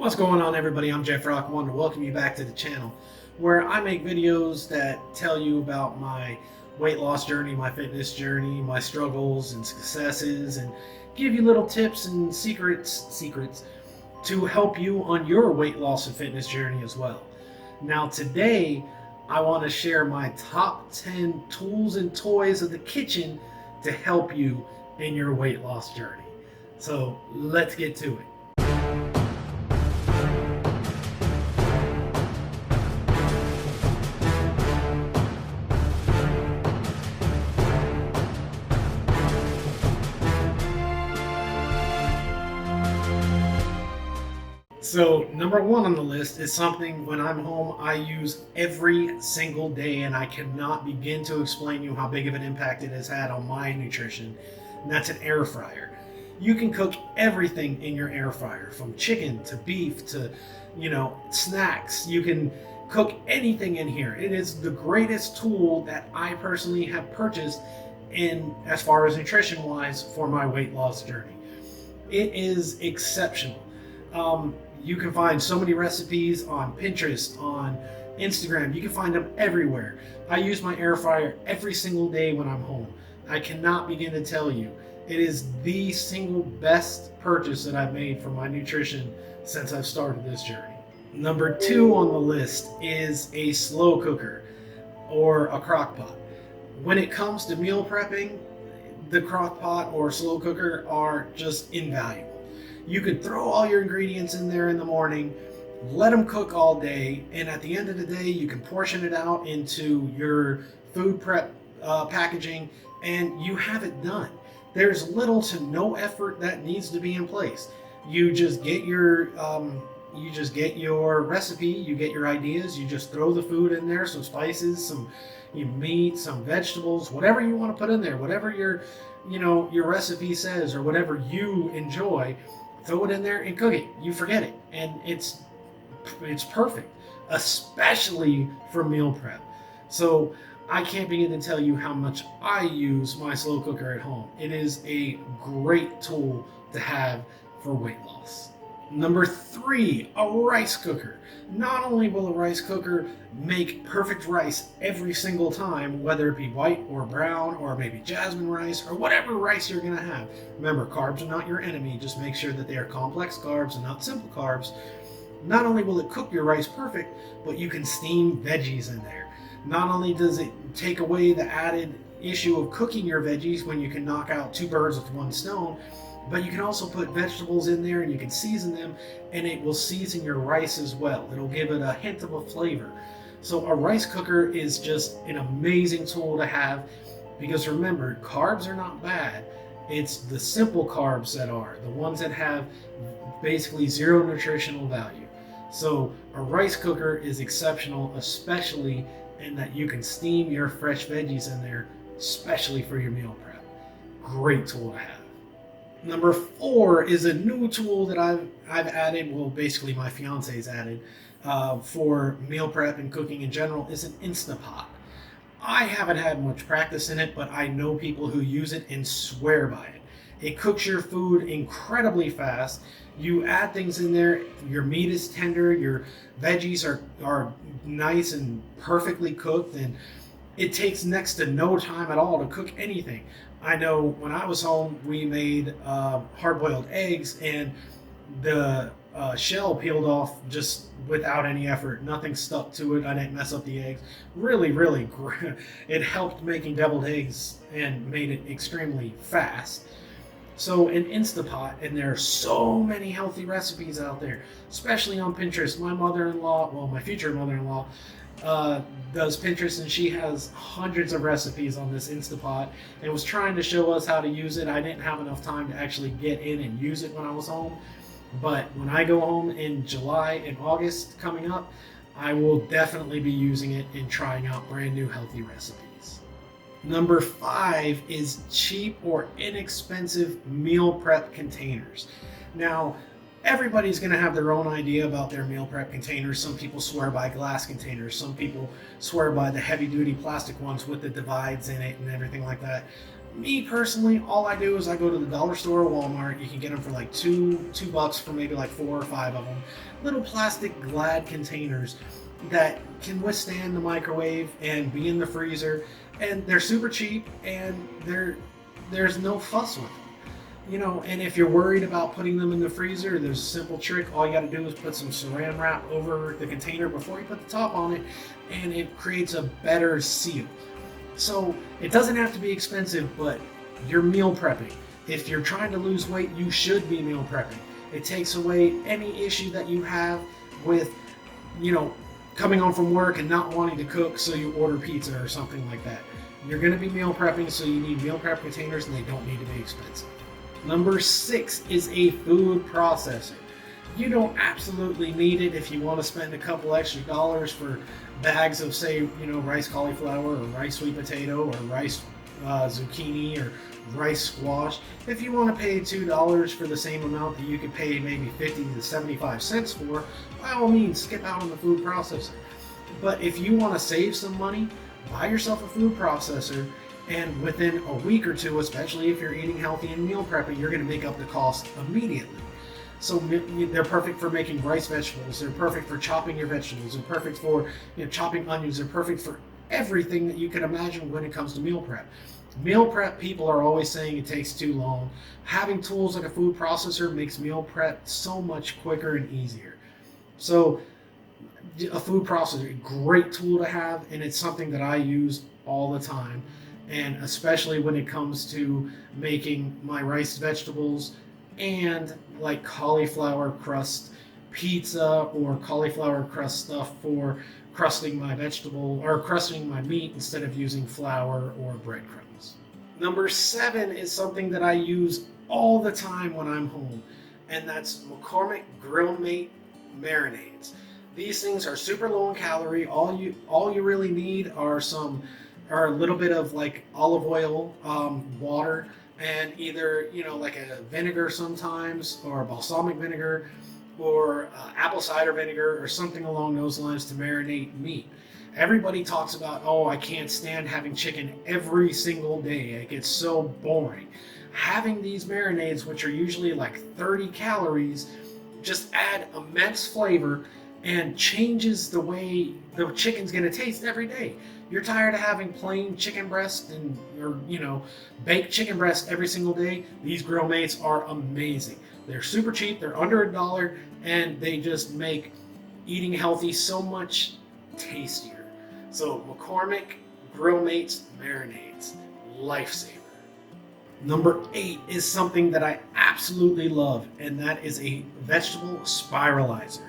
What's going on, everybody? I'm DaJeffrock. I want to welcome you back to the channel where I make videos that tell you about my weight loss journey, my fitness journey, my struggles and successes, and give you little tips and secrets to help you on your weight loss and fitness journey as well. Now today I want to share my top 10 tools and toys of the kitchen to help you in your weight loss journey. So let's get to it. So number one on the list is something when I'm home I use every single day, and I cannot begin to explain to you how big of an impact it has had on my nutrition, and that's an air fryer. You can cook everything in your air fryer, from chicken to beef to, snacks. You can cook anything in here. It is the greatest tool that I personally have purchased in as far as nutrition wise for my weight loss journey. It is exceptional. You can find so many recipes on Pinterest, on Instagram. You can find them everywhere. I use my air fryer every single day when I'm home. I cannot begin to tell you. It is the single best purchase that I've made for my nutrition since I've started this journey. Number two on the list is a slow cooker or a crock pot. When it comes to meal prepping, the crock pot or slow cooker are just invaluable. You could throw all your ingredients in there in the morning, let them cook all day, and at the end of the day, you can portion it out into your food prep packaging, and you have it done. There's little to no effort that needs to be in place. You just get your recipe, you get your ideas, you just throw the food in there, some spices, some meat, some vegetables, whatever you want to put in there, whatever your recipe says or whatever you enjoy. Throw it in there and cook it. You forget it, and it's perfect, especially for meal prep. So I can't begin to tell you how much I use my slow cooker at home. It is a great tool to have for weight loss. Number three, a rice cooker. Not only will a rice cooker make perfect rice every single time, whether it be white or brown or maybe jasmine rice or whatever rice you're going to have. Remember, carbs are not your enemy. Just make sure that they are complex carbs and not simple carbs. Not only will it cook your rice perfect, but you can steam veggies in there. Not only does it take away the added issue of cooking your veggies when you can knock out two birds with one stone, but you can also put vegetables in there and you can season them, and it will season your rice as well. It'll give it a hint of a flavor. So a rice cooker is just an amazing tool to have, because remember, carbs are not bad. It's the simple carbs that are, the ones that have basically zero nutritional value. So a rice cooker is exceptional, especially in that you can steam your fresh veggies in there, especially for your meal prep. Great tool to have. Number four is a new tool that I've added, well, basically my fiance's added, for meal prep and cooking in general, is an Instapot. I haven't had much practice in it, but I know people who use it and swear by it. It cooks your food incredibly fast. You add things in there, your meat is tender, your veggies are nice and perfectly cooked, and it takes next to no time at all to cook anything. I know when I was home, we made hard-boiled eggs, and the shell peeled off just without any effort. Nothing stuck to it. I didn't mess up the eggs. Really, really great. It helped making deviled eggs and made it extremely fast. So an Instapot, and there are so many healthy recipes out there, especially on Pinterest. My mother-in-law, well, my future mother-in-law, does Pinterest, and she has hundreds of recipes on this Instapot and was trying to show us how to use it. I didn't have enough time to actually get in and use it when I was home, but when I go home in July and August coming up, I will definitely be using it and trying out brand new healthy recipes. Number five is cheap or inexpensive meal prep containers. Now, everybody's going to have their own idea about their meal prep containers. Some people swear by glass containers. Some people swear by the heavy duty plastic ones with the divides in it and everything like that. Me personally, all I do is I go to the dollar store or Walmart. You can get them for like two bucks for maybe like 4 or 5 of them. Little plastic Glad containers that can withstand the microwave and be in the freezer, and they're super cheap, and there's no fuss with them. And if you're worried about putting them in the freezer, there's a simple trick. All you got to do is put some saran wrap over the container before you put the top on it, and it creates a better seal. So it doesn't have to be expensive, but you're meal prepping. If you're trying to lose weight, you should be meal prepping. It takes away any issue that you have with, coming home from work and not wanting to cook, so you order pizza or something like that. You're going to be meal prepping, so you need meal prep containers, and they don't need to be expensive. Number 6 is a food processor. You don't absolutely need it if you want to spend a couple extra dollars for bags of, say, rice cauliflower or rice sweet potato or rice zucchini or rice squash. If you want to pay $2 for the same amount that you could pay maybe 50 to 75 cents for, by all means, skip out on the food processor. But if you want to save some money, buy yourself a food processor, and within a week or two, especially if you're eating healthy and meal prepping, you're going to make up the cost immediately. So they're perfect for making rice vegetables. They're perfect for chopping your vegetables. They're perfect for chopping onions. They're perfect for everything that you can imagine when it comes to meal prep. Meal prep people are always saying it takes too long. Having tools like a food processor makes meal prep so much quicker and easier. So a food processor, a great tool to have, and it's something that I use all the time. And especially when it comes to making my rice vegetables and like cauliflower crust pizza or cauliflower crust stuff for crusting my vegetable or crusting my meat instead of using flour or breadcrumbs. Number 7 is something that I use all the time when I'm home, and that's McCormick Grill Mate marinades. These things are super low in calorie. All you really need are a little bit of like olive oil, water, and either like a vinegar sometimes, or balsamic vinegar, or apple cider vinegar, or something along those lines to marinate meat. Everybody talks about, oh, I can't stand having chicken every single day. It gets so boring. Having these marinades, which are usually like 30 calories, just add immense flavor and changes the way the chicken's going to taste every day. You're tired of having plain chicken breast or baked chicken breast every single day. These Grill Mates are amazing. They're super cheap. They're under $1, and they just make eating healthy so much tastier. So McCormick Grill Mates marinades, lifesaver. Number 8 is something that I absolutely love, and that is a vegetable spiralizer.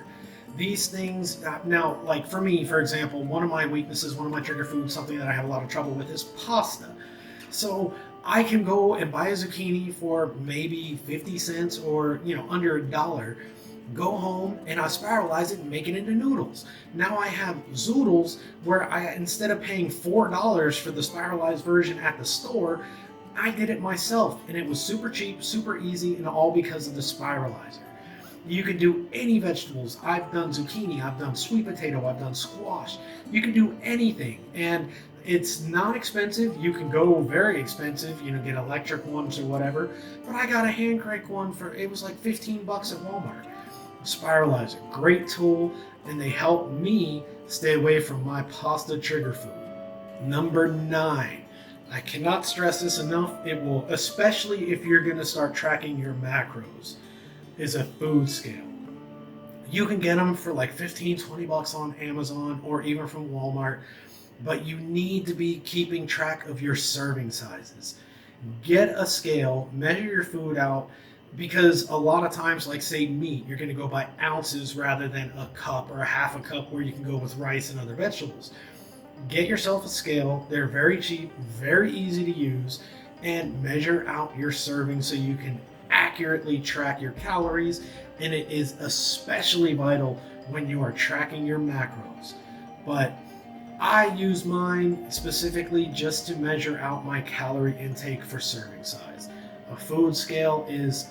These things, now, like for me, for example, one of my weaknesses, one of my trigger foods, something that I have a lot of trouble with is pasta. So I can go and buy a zucchini for maybe 50 cents or, under $1, go home and I spiralize it and make it into noodles. Now I have zoodles where instead of paying $4 for the spiralized version at the store, I did it myself, and it was super cheap, super easy, and all because of the spiralizer. You can do any vegetables. I've done zucchini, I've done sweet potato, I've done squash. You can do anything, and it's not expensive. You can go very expensive, get electric ones or whatever, but I got a hand crank one it was like 15 bucks at Walmart. Spiralizer, great tool, and they help me stay away from my pasta trigger food. Number 9. I cannot stress this enough. It will, especially if you're going to start tracking your macros, is a food scale. You can get them for like 15, 20 bucks on Amazon or even from Walmart, but you need to be keeping track of your serving sizes. Get a scale, measure your food out, because a lot of times, like say meat, you're going to go by ounces rather than a cup or a half a cup where you can go with rice and other vegetables. Get yourself a scale. They're very cheap, very easy to use, and measure out your serving so you can accurately track your calories, and it is especially vital when you are tracking your macros. But I use mine specifically just to measure out my calorie intake for serving size. A food scale is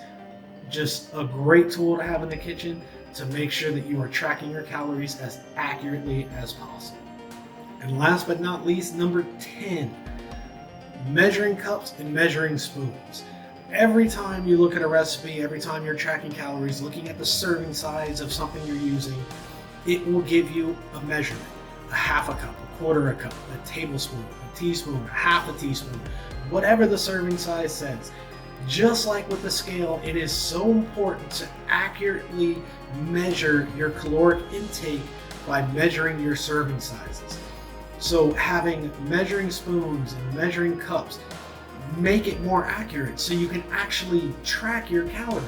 just a great tool to have in the kitchen to make sure that you are tracking your calories as accurately as possible. And last but not least, number 10, measuring cups and measuring spoons. Every time you look at a recipe, every time you're tracking calories, looking at the serving size of something you're using, it will give you a measurement. A half a cup, a quarter a cup, a tablespoon, a teaspoon, a half a teaspoon, whatever the serving size says. Just like with the scale, it is so important to accurately measure your caloric intake by measuring your serving sizes. So having measuring spoons and measuring cups make it more accurate so you can actually track your calories.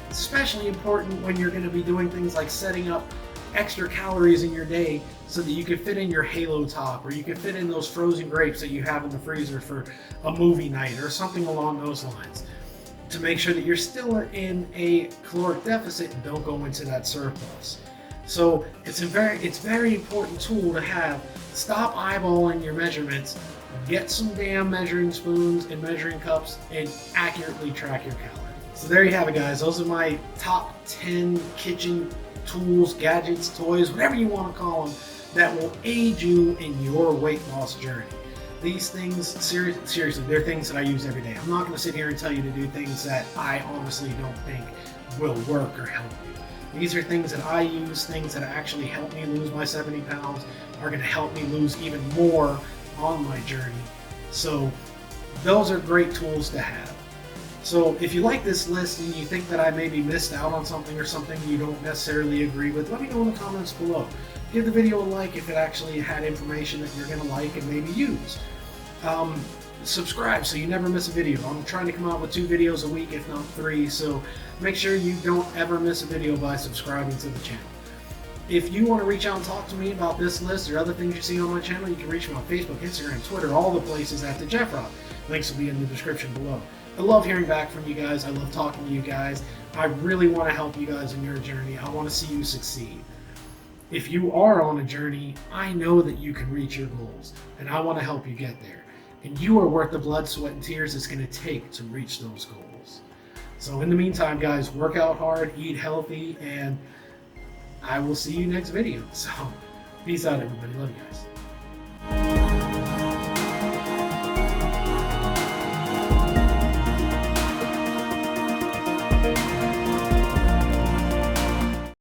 It's especially important when you're going to be doing things like setting up extra calories in your day so that you can fit in your Halo Top, or you can fit in those frozen grapes that you have in the freezer for a movie night or something along those lines, to make sure that you're still in a caloric deficit and don't go into that surplus. So it's a very important tool to have. Stop eyeballing your measurements, get some damn measuring spoons and measuring cups, and accurately track your calories. So there you have it, guys. Those are my top 10 kitchen tools, gadgets, toys, whatever you want to call them, that will aid you in your weight loss journey. These things, seriously, they're things that I use every day. I'm not going to sit here and tell you to do things that I honestly don't think will work or help you. These are things that I use, things that actually help me lose my 70 pounds, are going to help me lose even more on my journey. So those are great tools to have. So if you like this list and you think that I maybe missed out on something or something you don't necessarily agree with, let me know in the comments below. Give the video a like if it actually had information that you're going to like and maybe use. Subscribe so you never miss a video. I'm trying to come out with 2 videos a week, if not 3, so make sure you don't ever miss a video by subscribing to the channel. If you want to reach out and talk to me about this list or other things you see on my channel, you can reach me on Facebook, Instagram, Twitter, all the places at DaJeffrock. Links will be in the description below. I love hearing back from you guys. I love talking to you guys. I really want to help you guys in your journey. I want to see you succeed. If you are on a journey, I know that you can reach your goals, and I want to help you get there. And you are worth the blood, sweat, and tears it's going to take to reach those goals. So in the meantime, guys, work out hard, eat healthy, and I will see you next video. So peace out, everybody. Love you guys.